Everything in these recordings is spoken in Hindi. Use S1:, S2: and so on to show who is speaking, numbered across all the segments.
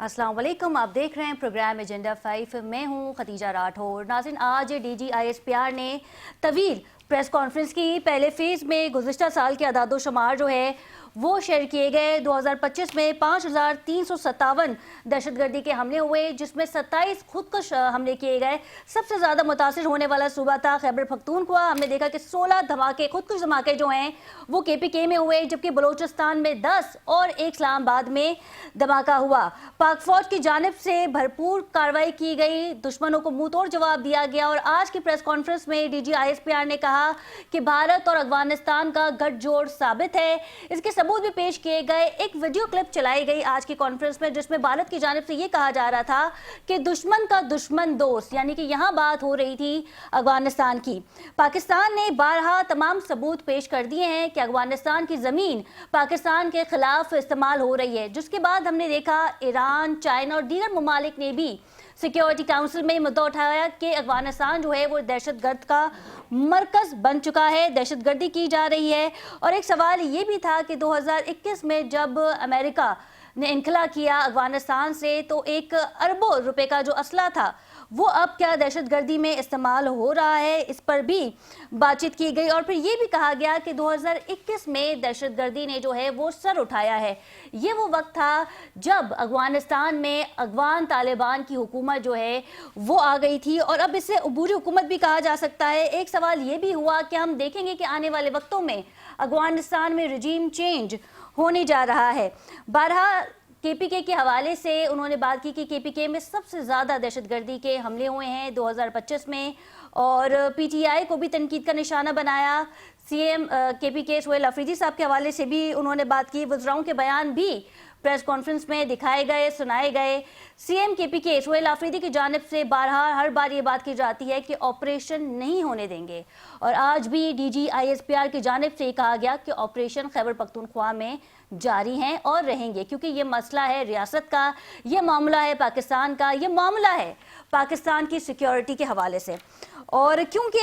S1: अस्सलाम वालेकुम, आप देख रहे हैं प्रोग्राम एजेंडा 5। मैं हूं खतीजा राठौर। नाज़रीन, आज DGISPR ने तवील प्रेस कॉन्फ्रेंस की। पहले फेज़ में गुज़िश्ता साल के अदादो शुमार जो है वो शेयर किए गए। 2025 में 5357 दहशतगर्दी के हमले हुए, जिसमें 27 खुदकुश हमले किए गए। सबसे ज़्यादा मुतासिर होने वाला सूबा था खैबर पख्तूनख्वा। हमने देखा कि 16 धमाके, खुदकुश धमाके जो हैं वो KPK में हुए, जबकि बलोचिस्तान में 10 और एक इस्लामाबाद में धमाका हुआ। पाक फौज की जानिब से भरपूर कार्रवाई की गई, दुश्मनों को मुंह तोड़ जवाब दिया गया। और आज की प्रेस कॉन्फ्रेंस में DGISPR ने कहा कि भारत और अफगानिस्तान का गठजोड़ साबित है। इसके सबूत भी पेश किए गए। एक वीडियो क्लिप चलाई गई आज की कॉन्फ्रेंस में, जिसमें भारत की जानिब से यह कहा जा रहा था कि दुश्मन का दुश्मन दोस्त, यानी कि यहां बात हो रही थी अफगानिस्तान की। पाकिस्तान ने बारहा तमाम सबूत पेश कर दिए हैं कि अफगानिस्तान की जमीन पाकिस्तान के खिलाफ इस्तेमाल हो रही है, जिसके बाद हमने देखा ईरान, चाइना और दीगर ममालिक ने भी सिक्योरिटी काउंसिल में मुद्दा उठाया कि अफगानिस्तान जो है वो दहशतगर्द का मरकज बन चुका है, दहशतगर्दी की जा रही है। और एक सवाल ये भी था कि 2021 में जब अमेरिका ने इनखला किया अफगानिस्तान से, तो 1 अरबों रुपए का जो असला था वो अब क्या दहशतगर्दी में इस्तेमाल हो रहा है, इस पर भी बातचीत की गई। और फिर ये भी कहा गया कि 2021 में दहशतगर्दी ने जो है वो सर उठाया है। ये वो वक्त था जब अफगानिस्तान में अफगान तालिबान की हुकूमत जो है वो आ गई थी, और अब इसे अबूरी हुकूमत भी कहा जा सकता है। एक सवाल ये भी हुआ कि हम देखेंगे कि आने वाले वक्तों में अफगानिस्तान में रजीम चेंज होने जा रहा है। बहरहाल KPK के हवाले से उन्होंने बात की कि KPK में सबसे ज़्यादा दहशतगर्दी के हमले हुए हैं 2025 में, और PTI को भी तनकीद का निशाना बनाया। CM KPK सोहेल अफरीदी साहब के हवाले से भी उन्होंने बात की। वज़राओं के बयान भी प्रेस कॉन्फ्रेंस में दिखाए गए, सुनाए गए। CM KPK सोहेल अफरीदी की जानिब से हर बार ये बात की जाती है कि ऑपरेशन नहीं होने देंगे, और आज भी DGISPR की जानिब से कहा गया कि ऑपरेशन खैबर पख्तूनख्वा में जारी हैं और रहेंगे, क्योंकि ये मसला है रियासत का, ये मामला है पाकिस्तान का, ये मामला है पाकिस्तान की सिक्योरिटी के हवाले से। और क्योंकि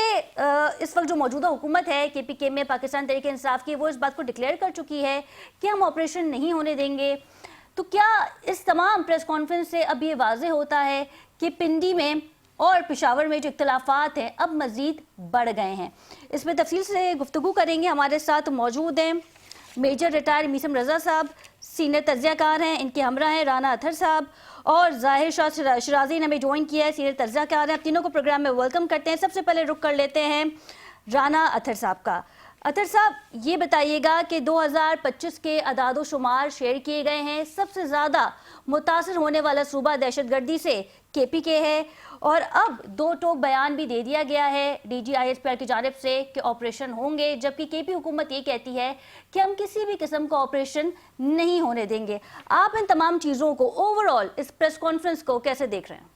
S1: इस वक्त जो मौजूदा हुकूमत है KPK में, पाकिस्तान तहरीक इंसाफ की, वो इस बात को डिक्लेयर कर चुकी है कि हम ऑपरेशन नहीं होने देंगे, तो क्या इस तमाम प्रेस कॉन्फ्रेंस से अब ये वाज़ेह होता है कि पिंडी में और पेशावर में जो इख्तलाफात हैं अब मज़ीद बढ़ गए हैं? इस पर तफसील से गुफ्तगू करेंगे। हमारे साथ मौजूद हैं मेजर रिटायर मीसम रजा साहब, सीनियर तज्ज़ियाकार हैं। इनके हमरा हैं राना अतहर साहब, और जाहिर शाह शिराजी ने हमें ज्वाइन किया है, सीनियर तज्ज़ियाकार हैं। आप तीनों को प्रोग्राम में वेलकम करते हैं। सबसे पहले रुक कर लेते हैं राना अतहर साहब का। अतहर साहब, ये बताइएगा कि 2025 के अदादो शुमार शेयर किए गए हैं, सबसे ज़्यादा मुतासर होने वाला सूबा दहशतगर्दी से KPK है, और अब 2 टोक बयान भी दे दिया गया है DGISPR की जानिब से कि ऑपरेशन होंगे, जबकि KP हुकूमत ये कहती है कि हम किसी भी किस्म का ऑपरेशन नहीं होने देंगे। आप इन तमाम चीज़ों को ओवरऑल इस प्रेस कॉन्फ्रेंस को कैसे देख रहे हैं?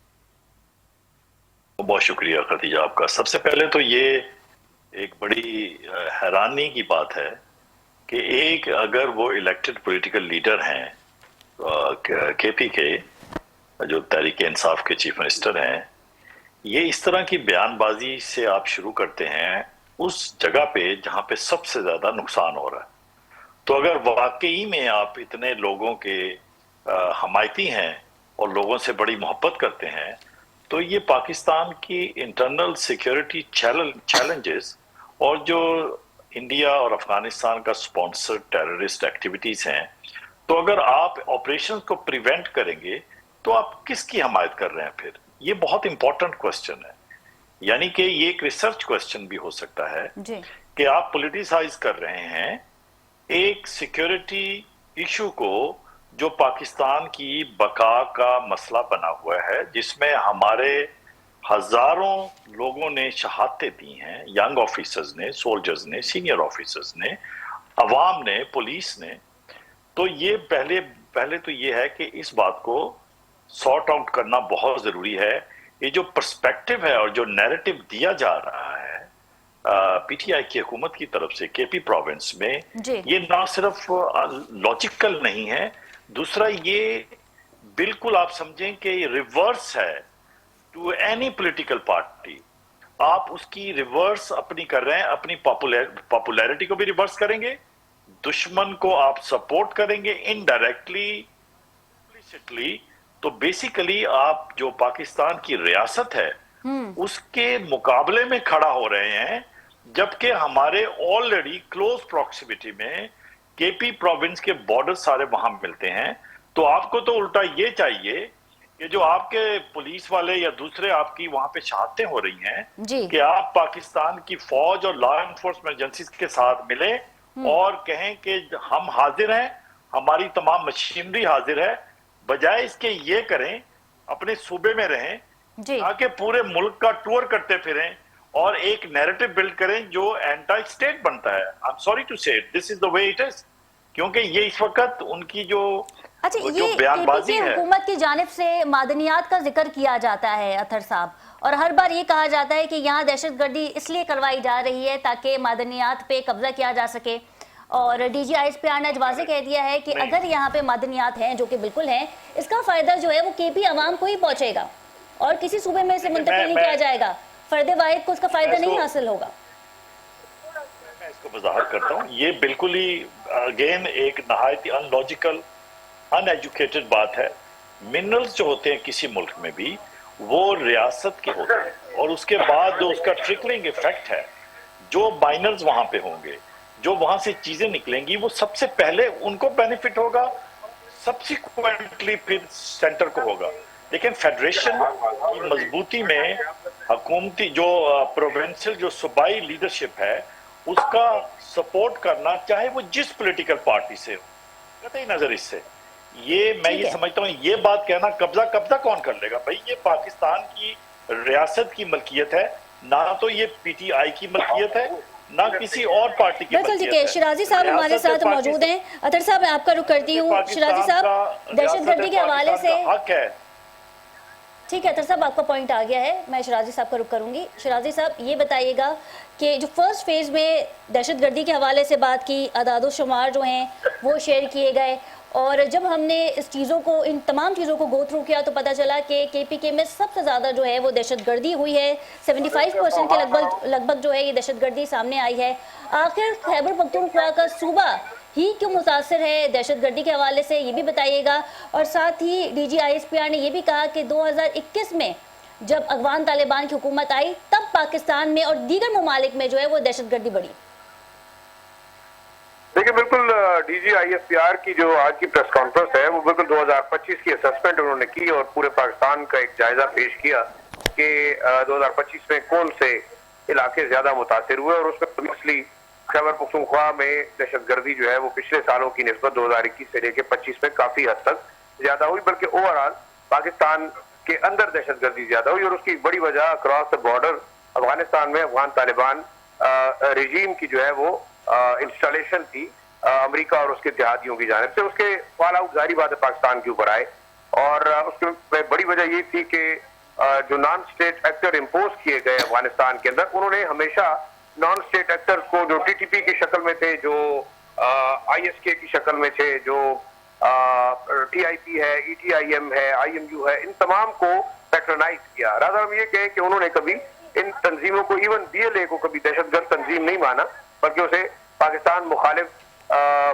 S2: बहुत शुक्रिया खतीजा आपका। सबसे पहले तो ये एक बड़ी हैरानी की बात है कि एक अगर वो इलेक्टेड पॉलिटिकल लीडर हैं KPK, जो तहरीक इंसाफ के चीफ मिनिस्टर हैं, ये इस तरह की बयानबाजी से आप शुरू करते हैं उस जगह पे जहां पे सबसे ज्यादा नुकसान हो रहा है। तो अगर वाकई में आप इतने लोगों के हमायती हैं और लोगों से बड़ी मोहब्बत करते हैं, तो ये पाकिस्तान की इंटरनल सिक्योरिटी चैलेंजेस और जो इंडिया और अफगानिस्तान का स्पॉन्सर्ड टेररिस्ट एक्टिविटीज हैं, तो अगर आप ऑपरेशन को प्रिवेंट करेंगे तो आप किसकी हमायत कर रहे हैं फिर? ये बहुत इंपॉर्टेंट क्वेश्चन है। यानी कि ये एक रिसर्च क्वेश्चन भी हो सकता है कि आप पॉलिटिसाइज कर रहे हैं एक सिक्योरिटी इशू को जो पाकिस्तान की बका का मसला बना हुआ है, जिसमें हमारे हजारों लोगों ने शहादतें दी हैं, यंग ऑफिसर्स ने, सोल्जर्स ने, सीनियर ऑफिसर्स ने, अवाम ने, पुलिस ने। तो ये पहले तो ये है कि इस बात को सॉर्ट आउट करना बहुत जरूरी है। ये जो पर्सपेक्टिव है और जो नैरेटिव दिया जा रहा है PTI की हुकूमत की तरफ से KP प्रोविंस में, ये ना सिर्फ लॉजिकल नहीं है, दूसरा ये बिल्कुल आप समझें कि रिवर्स है टू एनी पॉलिटिकल पार्टी। आप उसकी रिवर्स अपनी कर रहे हैं, अपनी पॉपुलैरिटी को भी रिवर्स करेंगे, दुश्मन को आप सपोर्ट करेंगे इनडायरेक्टली, इम्प्लिसिटली, तो बेसिकली आप जो पाकिस्तान की रियासत है उसके मुकाबले में खड़ा हो रहे हैं, जबकि हमारे ऑलरेडी क्लोज प्रॉक्सिमिटी में केपी प्रोविंस के बॉर्डर सारे वहां मिलते हैं। तो आपको तो उल्टा ये चाहिए कि जो आपके पुलिस वाले या दूसरे आपकी वहां पे शहादतें हो रही हैं कि आप पाकिस्तान की फौज और लॉ एनफोर्समेंट एजेंसीज के साथ मिले और कहें कि हम हाजिर हैं, हमारी तमाम मशीनरी हाजिर है, बजाय इसके ये करें अपने सूबे में रहें, ताकि पूरे मुल्क का टूर करते फिरें और एक नैरेटिव बिल्ड करें जो एंटी स्टेट बनता है। आई एम सॉरी टू से it, this is the way it is, क्योंकि ये इस वक्त उनकी जो
S1: अच्छा,
S2: जो
S1: ये
S2: बयानबाजी है,
S1: हुकूमत की जानिब से मादनियात का जिक्र किया जाता है अतर साहब, और हर बार ये कहा जाता है कि यहाँ दहशतगर्दी इसलिए करवाई जा रही है ताकि मादनियात पे कब्जा किया जा सके। और DGISPR ने आज वाज़ेह कह दिया है कि अगर यहाँ पे मादनियात हैं, जो कि बिल्कुल हैं, इसका फायदा जो है वो केपी अवाम को ही पहुंचेगा और किसी सूबे में से मुंतकिल नहीं किया जाएगा, फर्द वाहिद को उसका फायदा नहीं हासिल होगा।
S2: मैं इसको वजाहत करता हूँ, ये बिल्कुल ही अगेन एक नहायत ही अनलॉजिकल अनएजुकेटेड बात है। मिनरल्स जो होते हैं किसी मुल्क में भी वो रियासत के होते हैं, और उसके बाद जो उसका ट्रिकलिंग इफेक्ट है, जो माइनर्स वहां पे होंगे, जो वहां से चीजें निकलेंगी, वो सबसे पहले उनको बेनिफिट होगा, सब्सिक्वेंटली फिर सेंटर को होगा। लेकिन फेडरेशन की मजबूती में हुकूमती जो प्रोविंशियल जो सूबाई लीडरशिप है उसका सपोर्ट करना, चाहे वो जिस पॉलिटिकल पार्टी से हो, कतई नजर इससे ये मैं ये समझता हूँ, ये बात कहना कब्जा कौन कर लेगा भाई, ये पाकिस्तान की रियासत की मलकियत है, ना तो ये PTI की मलकियत है, ना किसी और पार्टी की मलकियत है।
S1: शिराजी साहब हमारे साथ मौजूद हैं। अतर साहब मैं आपका रुख करती हूँ। शिराजी साहब, दहशतगर्दी के हवाले से
S2: हक है।
S1: ठीक है अतर साहब, आपका पॉइंट आ गया है, मैं शिराजी साहब का रुख करूंगी। शिराजी साहब ये बताइएगा कि जो फर्स्ट फेज में दहशतगर्दी के हवाले से बात की, अदाद शुमार जो हैं वो शेयर किए गए, और जब हमने इस चीज़ों को, इन तमाम चीज़ों को गो थ्रू किया तो पता चला कि KPK में सबसे ज़्यादा जो है वो दहशतगर्दी हुई है। 75% के लगभग जो है ये दहशतगर्दी सामने आई है। आखिर खैबर पख्तूनख्वा का सूबा ही क्यों मुतासर है दहशतगर्दी के हवाले से, ये भी बताइएगा। और साथ ही DGISPR ने यह भी कहा कि 2021 में जब अफगान तालिबान की हुकूमत आई तब पाकिस्तान में और दीगर ममालिक में जो है वो दहशतगर्दी बढ़ी।
S3: देखिए बिल्कुल DGISPR की जो आज की प्रेस कॉन्फ्रेंस है वो बिल्कुल 2025 की असेसमेंट उन्होंने की और पूरे पाकिस्तान का एक जायजा पेश किया कि 2025 में कौन से इलाके ज्यादा मुतासिर हुए, और उसमें मोस्टली खैबर पख्तूनख्वा में दहशतगर्दी जो है वो पिछले सालों की निस्बत 2021 से लेकर 25 में काफी हद तक ज्यादा हुई, बल्कि ओवरऑल पाकिस्तान के अंदर दहशतगर्दी ज्यादा हुई। और उसकी एक बड़ी वजह अक्रॉस द बॉर्डर अफगानिस्तान में अफगान तालिबान रजीम की जो है वो इंस्टॉलेशन थी अमेरिका और उसके इत्तेहादियों की जानिब से। उसके फॉल आउट जारी बात है पाकिस्तान के ऊपर आए, और उसके बड़ी वजह ये थी कि जो नॉन स्टेट एक्टर इम्पोज किए गए अफगानिस्तान के अंदर, उन्होंने हमेशा नॉन स्टेट एक्टर्स को, जो TTP की शक्ल में थे, जो ISK की शक्ल में थे, जो TIP है, ETIM है, IMU है, इन तमाम को पैट्रोनाइज किया। रादर हम ये कहें कि उन्होंने कभी इन तंजीमों को, इवन BLA को कभी दहशतगर्द तंजीम नहीं माना, बल्कि उसे पाकिस्तान मुखालिफ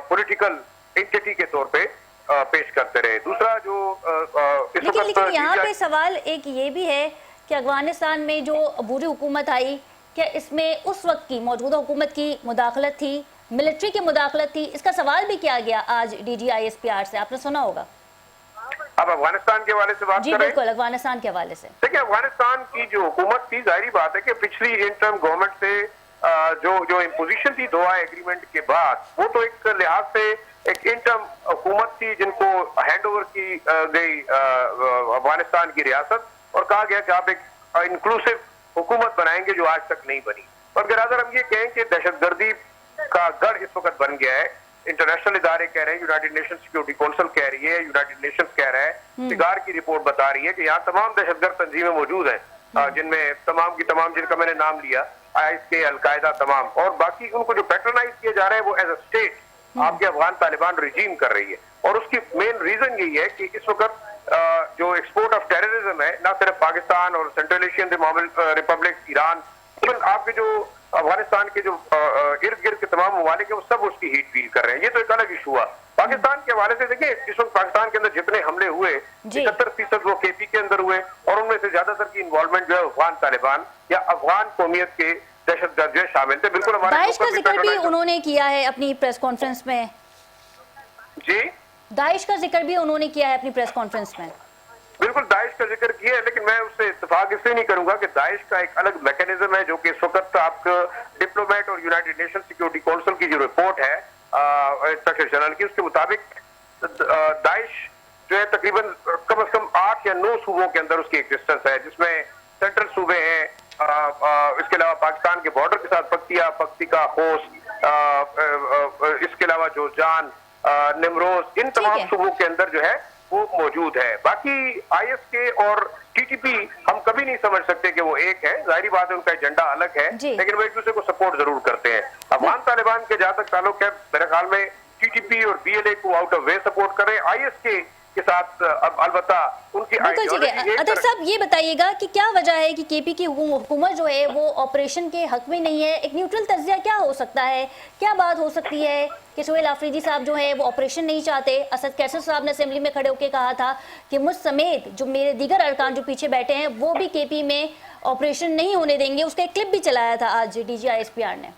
S3: पॉलिटिकल एंटिटी के तौर पे पेश करते रहे। दूसरा जो इस वक्त
S1: लेकिन यहाँ पे सवाल एक ये भी है कि अफगानिस्तान में जो अबूरी हुकूमत आई, क्या इसमें उस वक्त की मौजूदा हुकूमत की मुदाखलत थी, मिलिट्री की मुदाखलत थी? इसका सवाल भी किया गया आज DGISPR से, आपने सुना होगा।
S3: अब अफगानिस्तान के हवाले से बात
S1: जी बिल्कुल, अफगानिस्तान के हवाले से
S3: देखिए, अफगानिस्तान की जो हुकूमत थी, जाहिर बात है कि पिछली इंटर्म गवर्नमेंट से जो इम्पोजिशन थी दोहा एग्रीमेंट के बाद, वो तो एक लिहाज से एक इंटर्म हुकूमत थी जिनको हैंड ओवर की गई अफगानिस्तान की रियासत, और कहा गया कि आप एक इंक्लूसिव हुकूमत बनाएंगे, जो आज तक नहीं बनी। और गिरादर हम ये कहें कि दहशतगर्दी का गढ़ इस वक्त बन गया है। इंटरनेशनल इदारे कह रहे हैं, यूनाइटेड नेशन सिक्योरिटी काउंसिल कह रही है, यूनाइटेड नेशंस कह रहा है, सिगार की रिपोर्ट बता रही है कि यहाँ तमाम दहशतगर्द तंजीमें मौजूद हैं, जिनमें तमाम की तमाम, जिनका मैंने नाम लिया, ISK, अलकायदा, तमाम, और बाकी उनको जो पैट्रोनाइज किया जा रहा है वो एज अ स्टेट आपके अफगान तालिबान रिजीम कर रही है। और उसकी मेन रीजन यही है कि इस वक्त जो एक्सपोर्ट ऑफ टेररिज्म है, ना सिर्फ पाकिस्तान और central Asian Republic, Iran, even आपके जो अफगानिस्तान के जो इर्द गिर्द के तमाम ममालिक है, वो सब उसकी हीट फील कर रहे हैं। ये तो एक अलग इशू हुआ। पाकिस्तान के हवाले से देखिए, इस वक्त पाकिस्तान के अंदर जितने हमले हुए,
S1: जी।
S3: 71% वो केपी के अंदर हुए, और उनमें से ज्यादातर की इन्वॉल्वमेंट जो है अफगान तालिबान या अफगान कौमियत के दहशतगर्द जो है शामिल थे। बिल्कुल हमारे
S1: दाइश का
S3: लोकल
S1: जिक्र भी
S3: पीपल
S1: उन्होंने किया है अपनी प्रेस कॉन्फ्रेंस में।
S3: जी
S1: दाइश का जिक्र भी उन्होंने किया है अपनी प्रेस कॉन्फ्रेंस में।
S3: बिल्कुल दाइश का जिक्र किया है, लेकिन मैं उससे इत्तेफाक इसलिए नहीं करूंगा कि दाइश का एक अलग मैकेनिज्म है जो कि इस वक्त आपका डिप्लोमेट और यूनाइटेड नेशन सिक्योरिटी काउंसिल की जो रिपोर्ट है इंस्पेक्टर जनरल की, उसके मुताबिक दाइश जो है तकरीबन कम से कम 8 या 9 सूबों के अंदर उसकी एग्जिस्टेंस है, जिसमें सेंट्रल सूबे हैं, इसके अलावा पाकिस्तान के बॉर्डर के साथ पक्तिका, खोस, इसके अलावा जोजान, निमरोज, इन तमाम सूबों के अंदर जो है वो मौजूद है। बाकी आईएसके और टीटीपी हम कभी नहीं समझ सकते कि वो एक है, जाहिर बात है उनका एजेंडा अलग है, लेकिन वो एक दूसरे को सपोर्ट जरूर करते हैं। अफगान तालिबान के जहां तक ताल्लुक है, मेरे ख्याल में टीटीपी और बीएलए को आउट ऑफ वे सपोर्ट कर रहे हैं, आईएसके के साथ अब अलबत्ता उनकी
S1: बिल्कुल ठीक है। अतर साहब ये बताइएगा कि क्या वजह है कि केपी की हुकूमत जो है वो ऑपरेशन के हक में नहीं है? एक न्यूट्रल तज्जिया क्या हो सकता है, क्या बात हो सकती है कि सुहेल आफरीदी साहब जो है वो ऑपरेशन नहीं चाहते? असद कैसर साहब ने असेंबली में खड़े होकर कहा था कि मुझ समेत जो मेरे दीगर अरकान जो पीछे बैठे हैं वो भी केपी में ऑपरेशन नहीं होने देंगे। उसका एक क्लिप भी चलाया था आज DGISPR ने।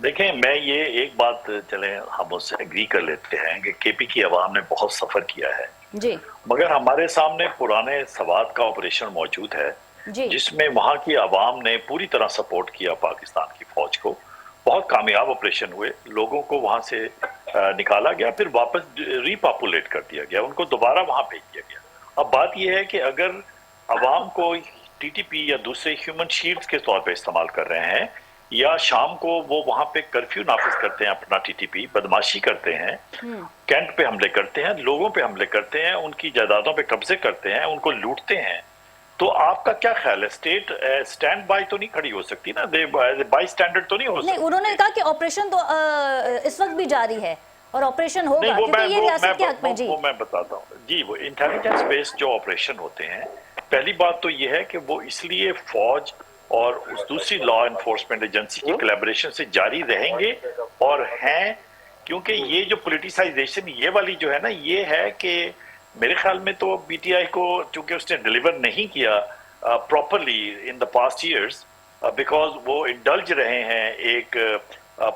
S2: देखें, मैं ये एक बात चले हम उससे एग्री कर लेते हैं कि केपी की आवाम ने बहुत सफर किया है
S1: जी,
S2: मगर हमारे सामने पुराने सवात का ऑपरेशन मौजूद है
S1: जी,
S2: जिसमें वहां की आवाम ने पूरी तरह सपोर्ट किया पाकिस्तान की फौज को। बहुत कामयाब ऑपरेशन हुए, लोगों को वहां से निकाला गया, फिर वापस रीपॉपुलेट कर दिया गया, उनको दोबारा वहां भेज दिया गया। अब बात यह है कि अगर आवाम को टीटीपी या दूसरे ह्यूमन शील्ड्स के तौर पे इस्तेमाल कर रहे हैं या शाम को वो वहां पे कर्फ्यू नाफिज करते हैं, अपना टीटीपी बदमाशी करते हैं, कैंट पे हमले करते हैं, लोगों पे हमले करते हैं, उनकी जायदादों पे कब्जे करते हैं, उनको लूटते हैं, तो आपका क्या ख्याल है? स्टेट स्टैंड बाय तो नहीं खड़ी हो सकती ना, बाई स्टैंडर्ड तो नहीं हो सकती?
S1: उन्होंने कहा कि ऑपरेशन तो इस वक्त भी जारी है और ऑपरेशन होगा क्योंकि ये रियासत के हक में। जी,
S2: वो मैं बताता हूँ जी। वो इंटेलिजेंस बेस्ड जो ऑपरेशन होते हैं, पहली बात तो ये है कि वो इसलिए फौज और उस दूसरी लॉ एनफोर्समेंट एजेंसी की कोलैबोरेशन से जारी रहेंगे और हैं, क्योंकि ये जो पॉलिटिसाइजेशन ये वाली जो है ना, ये है कि मेरे ख्याल में तो पीटीआई को चूंकि उसने डिलीवर नहीं किया properly in the past years, because वो इंडल्ज रहे हैं एक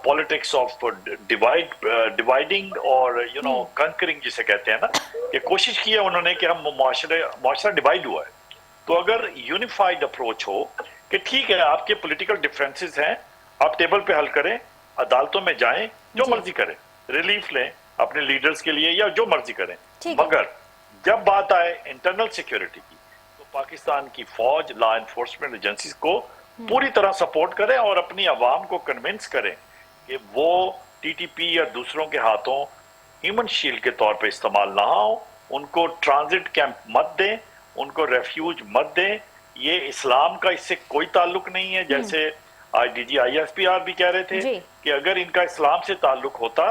S2: पॉलिटिक्स ऑफ डिवाइडिंग और कंकरिंग जिसे कहते हैं ना, कि कोशिश की है उन्होंने कि हम मुआशरा डिवाइड हुआ है। तो अगर यूनिफाइड अप्रोच हो कि ठीक है आपके पॉलिटिकल डिफरेंसेस हैं, आप टेबल पे हल करें, अदालतों में जाएं, जो मर्जी करें, रिलीफ लें अपने लीडर्स के लिए या जो मर्जी करें, मगर जब बात आए इंटरनल सिक्योरिटी की तो पाकिस्तान की फौज, लॉ एनफोर्समेंट एजेंसीज को पूरी तरह सपोर्ट करें और अपनी आवाम को कन्विंस करें कि वो टीटीपी या दूसरों के हाथों ह्यूमन शील्ड के तौर पे इस्तेमाल ना हो, उनको ट्रांजिट कैंप मत दें, उनको रेफ्यूज मत दें। ये इस्लाम का इससे कोई ताल्लुक नहीं है, जैसे DGISPR भी कह रहे थे कि अगर इनका इस्लाम से ताल्लुक होता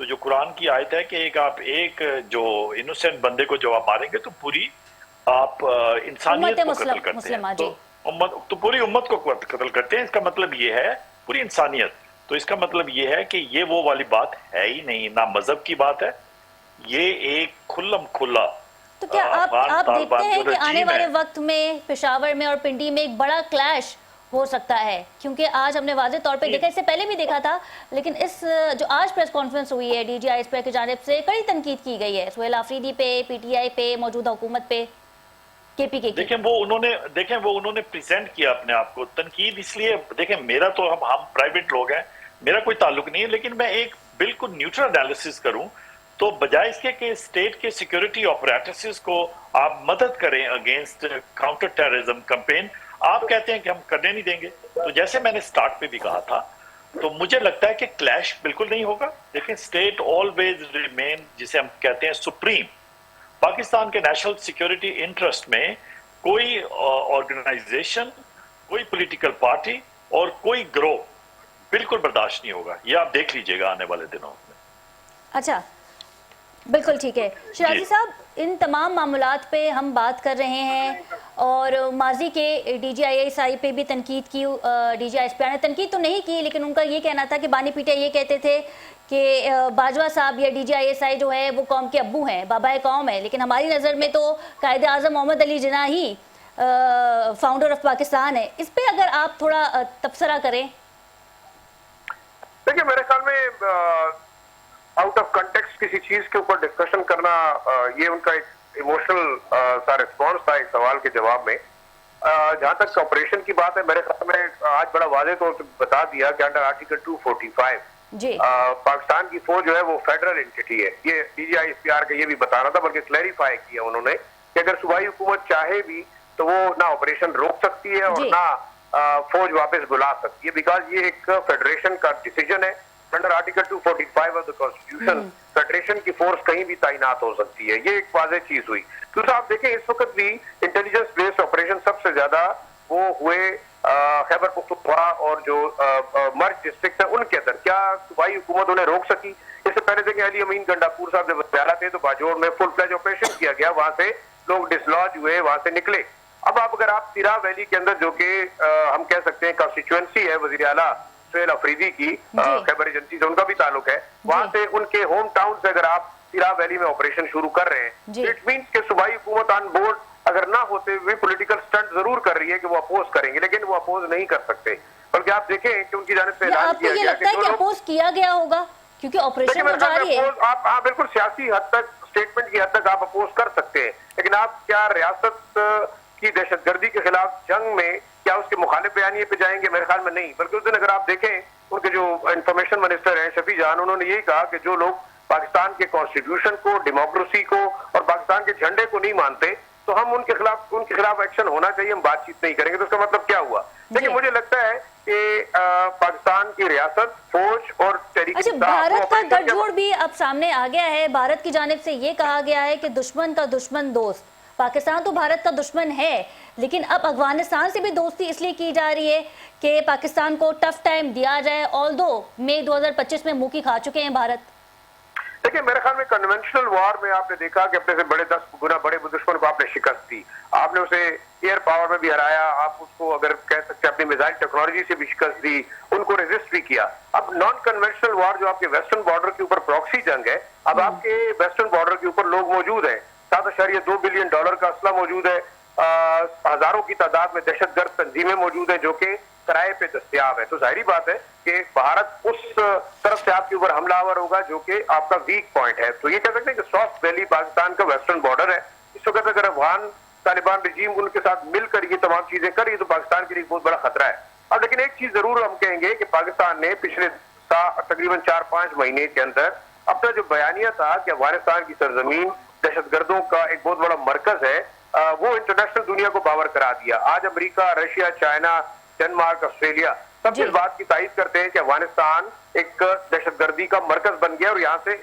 S2: तो जो कुरान की आयत है कि आप एक जो इनोसेंट बंदे को जब आप मारेंगे तो पूरी आप इंसानियत को कत्ल करते हैं, तो पूरी उम्मत को कत्ल करते हैं। इसका मतलब ये है पूरी इंसानियत, तो इसका मतलब ये है कि ये वो वाली बात है ही नहीं, ना मजहब की बात है, ये एक खुल्लम खुल्ला।
S1: तो क्या आप देखते हैं कि आने वाले वक्त में पेशावर में और पिंडी में एक बड़ा क्लैश हो सकता है? क्योंकि आज हमने वाज़े तौर पे देखा, इससे पहले भी देखा था, लेकिन इस जो आज प्रेस कॉन्फ्रेंस हुई है DGISPR की जानिब से कड़ी तनकीद की गई है सुहेल आफरीदी पे, PTI पे, मौजूदा हुकूमत पे, केपी के।
S2: देखें वो उन्होंने प्रेजेंट किया अपने आप को। तनकीद इसलिए, देखें मेरा तो हम प्राइवेट लोग हैं, मेरा कोई ताल्लुक नहीं है, लेकिन मैं एक बिल्कुल न्यूट्रल एनालिसिस करूं तो बजाय इसके कि स्टेट के सिक्योरिटी ऑपरेटर्स को आप मदद करें अगेंस्ट काउंटर टेररिज्म कैंपेन, आप कहते हैं कि हम करने नहीं देंगे। तो जैसे मैंने स्टार्ट पे भी कहा था, तो मुझे लगता है कि क्लैश बिल्कुल नहीं होगा, लेकिन स्टेट ऑलवेज रिमेन, जिसे हम कहते हैं सुप्रीम। पाकिस्तान के नेशनल सिक्योरिटी इंटरेस्ट में कोई ऑर्गेनाइजेशन, कोई पॉलिटिकल पार्टी और कोई ग्रोह बिल्कुल बर्दाश्त नहीं होगा। ये आप देख लीजिएगा आने वाले दिनों में।
S1: अच्छा, बिल्कुल ठीक है। शराजी साहब, इन तमाम मामलात पे हम बात कर रहे हैं और माजी के DGISI पे भी तनकीद की, DGISPR ने तनकीद तो नहीं की, लेकिन उनका ये कहना था कि बानी पीटे ये कहते थे कि बाजवा साहब या DGISI जो है वो कौम के अब्बू हैं, बाबाए कौम है, लेकिन हमारी नज़र में तो कायदे आज़म मोहम्मद अली जिन्ना ही फाउंडर ऑफ पाकिस्तान है। इस पे अगर आप थोड़ा तबसरा करें।
S3: देखिए, मेरे ख्याल में आउट ऑफ कंटेक्स्ट किसी चीज के ऊपर डिस्कशन करना, ये उनका एक इमोशनल सा रिस्पॉन्स था एक सवाल के जवाब में। जहां तक ऑपरेशन की बात है, मेरे ख्याल में आज बड़ा वाज़ेह तौर पे बता दिया कि अंडर आर्टिकल 245
S1: जी
S3: पाकिस्तान की फौज जो है वो फेडरल एंटिटी है। ये DGISPR का ये भी बताना था, बल्कि क्लैरिफाई किया उन्होंने कि अगर सूबाई हुकूमत चाहे भी तो वो ना ऑपरेशन रोक सकती है और ना फौज वापस बुला सकती है, बिकॉज ये एक फेडरेशन का डिसीजन है। Under article 245 of the constitution federation की फोर्स कहीं भी तैनात हो सकती है। ये एक वाज़ेह चीज हुई। दूसरा, आप देखें, इस वक्त भी इंटेलिजेंस बेस्ड ऑपरेशन सबसे ज्यादा वो हुए खैबर पख्तूनख्वा और जो मर्ज डिस्ट्रिक्ट है उनके अंदर। क्या सूबाई हुकूमत उन्हें रोक सकी? इससे पहले देखें, अली अमीन गंडापुर साहब जब वज़ीर थे तो बाजोर में फुल फ्लैज ऑपरेशन किया गया, वहां से लोग डिसलॉज हुए, वहां से निकले। अब अगर आप तिरा वैली के अंदर, जो कि हम कह सकते हैं कंस्टिट्यूएंसी है वज़ीर आला सुहेल अफरीदी की, खैबर एजेंसी से उनका भी ताल्लुक है, वहां से उनके होम टाउन से अगर आप तिरा वैली में ऑपरेशन शुरू कर रहे हैं, इट मींस के सूबाई हुकूमत ऑन बोर्ड अगर ना होते हुए पॉलिटिकल स्टंट जरूर कर रही है कि वो अपोज करेंगे, लेकिन वो अपोज नहीं कर सकते। बल्कि आप देखें कि उनकी जानिब से ऐलान किया गया
S1: कि अपोज किया गया होगा, क्योंकि ऑपरेशन तो जारी है।
S3: आप हाँ, बिल्कुल सियासी हद तक, स्टेटमेंट की हद तक आप अपोज कर सकते हैं, लेकिन आप क्या रियासत की दहशतगर्दी के खिलाफ जंग में क्या उसके मुखालिफ बयानिए पे जाएंगे? मेरे ख्याल में नहीं। बल्कि उस दिन अगर आप देखें, उनके जो इंफॉर्मेशन मिनिस्टर हैं शफी जान, उन्होंने यही कहा कि जो लोग पाकिस्तान के कॉन्स्टिट्यूशन को, डेमोक्रेसी को और पाकिस्तान के झंडे को नहीं मानते, तो हम उनके खिलाफ एक्शन होना चाहिए, हम बातचीत नहीं करेंगे। तो उसका मतलब क्या हुआ? देखिए, मुझे लगता है कि पाकिस्तान की रियासत, फौज और
S1: अच्छा, भारत का गठजोड़ भी अब सामने आ गया है। भारत की जानिब से ये कहा गया है कि दुश्मन का दुश्मन दोस्त। पाकिस्तान तो भारत का दुश्मन है, लेकिन अब अफगानिस्तान से भी दोस्ती इसलिए की जा रही है कि पाकिस्तान को टफ टाइम दिया जाए। ऑल्दो मई 2025 में मुंह की खा चुके हैं भारत।
S3: देखिए, मेरे ख्याल में कन्वेंशनल वॉर में आपने देखा कि अपने से बड़े 10 गुना बड़े दुश्मन को आपने शिकस्त दी, आपने उसे एयर पावर में भी हराया, आप उसको अगर कह सकते हैं अपनी मिसाइल टेक्नोलॉजी से भी शिकस्त दी, उनको रेजिस्ट भी किया। अब नॉन कन्वेंशनल वॉर जो आपके वेस्टर्न बॉर्डर के ऊपर प्रॉक्सी जंग है, अब आपके वेस्टर्न बॉर्डर के ऊपर लोग मौजूद हैं, $7.2 बिलियन का असला मौजूद है, हजारों की तादाद में दहशतगर्द तंजीमें मौजूद है जो कि किराए पे दस्तयाब है। तो जाहिर बात है कि भारत उस तरफ से आपके ऊपर हमलावर होगा जो कि आपका वीक पॉइंट है। तो ये कह सकते हैं कि सॉफ्ट वैली पाकिस्तान का वेस्टर्न बॉर्डर है। इस वक्त अगर अफगान तालिबान रजीम उनके साथ मिलकर ये तमाम चीजें करी तो पाकिस्तान के लिए बहुत बड़ा खतरा है। अब लेकिन एक चीज जरूर हम कहेंगे कि पाकिस्तान ने पिछले तकरीबन 4-5 महीने के अंदर अपना जो बयानिया था कि अफगानिस्तान की सरजमीन दहशतगर्दों का एक बहुत बड़ा मरकज है, वो इंटरनेशनल दुनिया को बावर करा दिया। आज America, Russia, China, Denmark, Australia सब इस बात की तायद करते हैं कि अफगानिस्तान एक दहशतगर्दी का मरकज बन गया और यहाँ से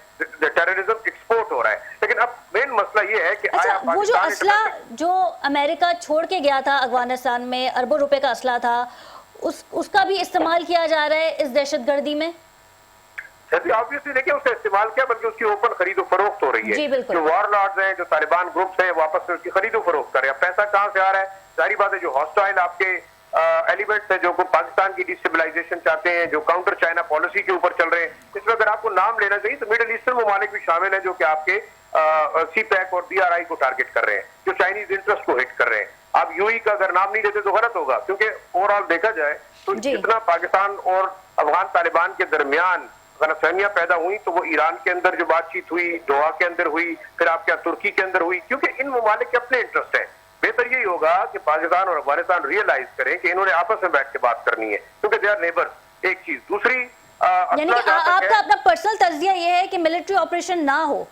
S3: टेररिज्म एक्सपोर्ट हो रहा है। लेकिन अब मेन मसला ये है कि
S1: अच्छा, वो जो असला जो अमेरिका छोड़ के गया था अफगानिस्तान में, अरबों रुपए का असला था, उसका भी इस्तेमाल किया जा रहा है इस दहशतगर्दी में।
S3: ऑब्वियसली देखिए, उसका इस्तेमाल क्या, बल्कि उसकी ओपन खरीदो फरोख्त हो रही है। जो वॉरलॉर्ड्स हैं, जो तालिबान ग्रुप्स हैं, वापस से उसकी खरीदो फरोख्त कर रहे हैं। पैसा कहाँ से आ रहा है? जाहिर बात है जो हॉस्टाइल आपके एलिमेंट्स है जो पाकिस्तान की डिस्टेबलाइजेशन चाहते हैं, जो काउंटर चाइना पॉलिसी के ऊपर चल रहे हैं। इसमें अगर आपको नाम लेना चाहिए तो मिडिल ईस्टर्न ममालिक भी शामिल है जो कि आपके CPEC और BRI को टारगेट कर रहे हैं, जो चाइनीज इंटरेस्ट को हिट कर रहे हैं। आप UAE का अगर नाम नहीं लेते तो गलत होगा, क्योंकि ओवरऑल देखा जाए तो जितना पाकिस्तान और अफगान तालिबान के दरमियान गलतफहमियां पैदा हुई तो वो ईरान के अंदर जो बातचीत हुई, दोहा के अंदर हुई, फिर आपके तुर्की के अंदर हुई, क्योंकि इन ममालिक के अपने इंटरेस्ट है। बेहतर यही होगा कि पाकिस्तान और अफगानिस्तान रियलाइज करें कि इन्होंने आपस में बैठ के बात करनी है, क्योंकि दे आर नेबर्स। एक चीज, दूसरी
S1: यानी कि आपका अपना पर्सनल तज्जिया ये है कि मिलिट्री ऑपरेशन ना हो।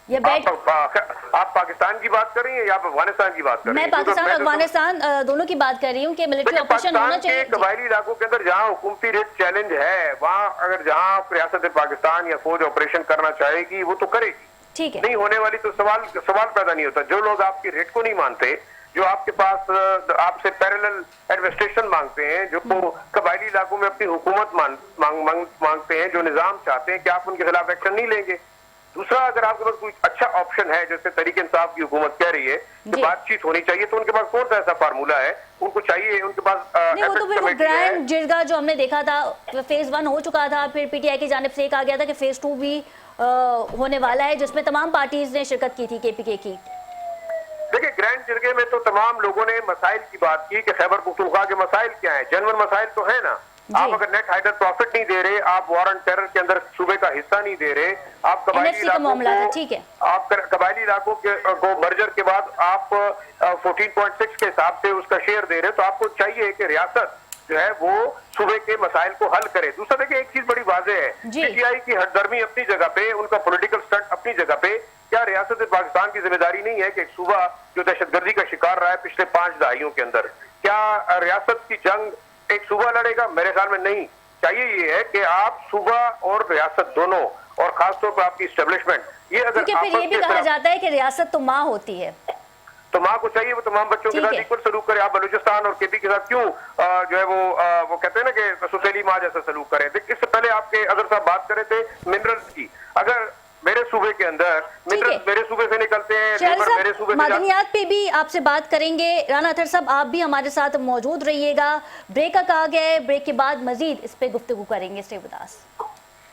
S3: आप पाकिस्तान की बात कर रही हैं या आप अफगानिस्तान की बात कर रही हैं?
S1: मैं पाकिस्तान और अफगानिस्तान दोनों की बात कर रही हूँ कि मिलिट्री ऑपरेशन होना चाहिए।
S3: कबायली इलाकों के अंदर जहाँ हुकूमती रेट चैलेंज है, वहाँ अगर जहाँ रियासत पाकिस्तान या फौज ऑपरेशन करना चाहेगी वो तो करेगी,
S1: ठीक है।
S3: नहीं होने वाली तो सवाल पैदा नहीं होता। जो लोग आपकी रेट को नहीं मानते, जो आपके पास आपसे पैरेलल एडमिनिस्ट्रेशन मांगते हैं, जो कबायली इलाकों में अपनी हुकूमत मांगते हैं, जो निजाम चाहते हैं, कि आप उनके खिलाफ एक्शन नहीं लेंगे? दूसरा, अगर आपके पास कोई अच्छा ऑप्शन है, जैसे तहरीक इंसाफ की हुकूमत कह रही है कि
S1: जी।
S3: बातचीत होनी चाहिए, तो उनके पास कौन सा ऐसा फार्मूला है? उनको चाहिए, उनके पास
S1: नहीं, वो तो
S3: एपेक्स
S1: फिर वो
S3: कमेटी है।
S1: ग्रैंड जिरगा जो हमने देखा था, फेज 1 हो चुका था, फिर पीटीआई की जानिब से कहा गया था कि फेज 2 भी होने वाला है, जिसमें तमाम पार्टीज ने शिरकत की थी केपीके की।
S3: देखिए, ग्रैंड जिरगे में तो तमाम लोगों ने मसाइल की बात की कि खैबर पख्तूनख्वा के मसाइल क्या है, जनवन मसाइल तो है ना। आप अगर नेट हाइडर प्रॉफिट नहीं दे रहे, आप वॉर ऑन टेरर के अंदर सूबे का हिस्सा नहीं दे रहे, आप कबायली
S1: NFC का मामला था, ठीक है।
S3: आप कबायली इलाकों को मर्जर के बाद आप 14.6 के हिसाब से उसका शेयर दे रहे, तो आपको चाहिए कि रियासत जो है वो सूबे के मसाइल को हल करे। दूसरा, देखिए एक चीज बड़ी वाज़ेह है,
S1: जी।
S3: पीटीआई की हरदर्मी अपनी जगह पे, उनका पॉलिटिकल स्टंट अपनी जगह पे। क्या रियासत पाकिस्तान की जिम्मेदारी नहीं है कि एक सूबा जो दहशतगर्दी का शिकार रहा है पिछले 5 दहाइयों के अंदर, क्या रियासत की जंग एक सूबा लड़ेगा? मेरे ख्याल में नहीं। चाहिए ये है कि आप सूबा और रियासत दोनों, और खासतौर पर आपकी स्टेब्लिशमेंट, ये अगर
S1: क्योंकि फिर ये भी कहा जाता है कि रियासत तो माँ होती है,
S3: तो माँ को चाहिए वो तमाम बच्चों के
S1: ठीक
S3: साथ
S1: है।
S3: इक्वल सलूक करे। आप बलूचिस्तान और केपी के साथ क्यों जो है वो कहते हैं ना कि सुसेली माँ जैसा सलूक करें? इससे पहले आपके अगर साहब बात करे थे मिनरल्स की, अगर मेरे सूबे के अंदर मिनरल्स मेरे सूबे से निकलते हैं, लेबर मेरे सूबे से
S1: मादनियात पे भी आपसे बात करेंगे। राना अतहर साहब, आप भी हमारे साथ मौजूद रहिएगा। ब्रेक का कहा गया है, ब्रेक के बाद मजीद इस पे गुफ्तगू करेंगे। Stay with us.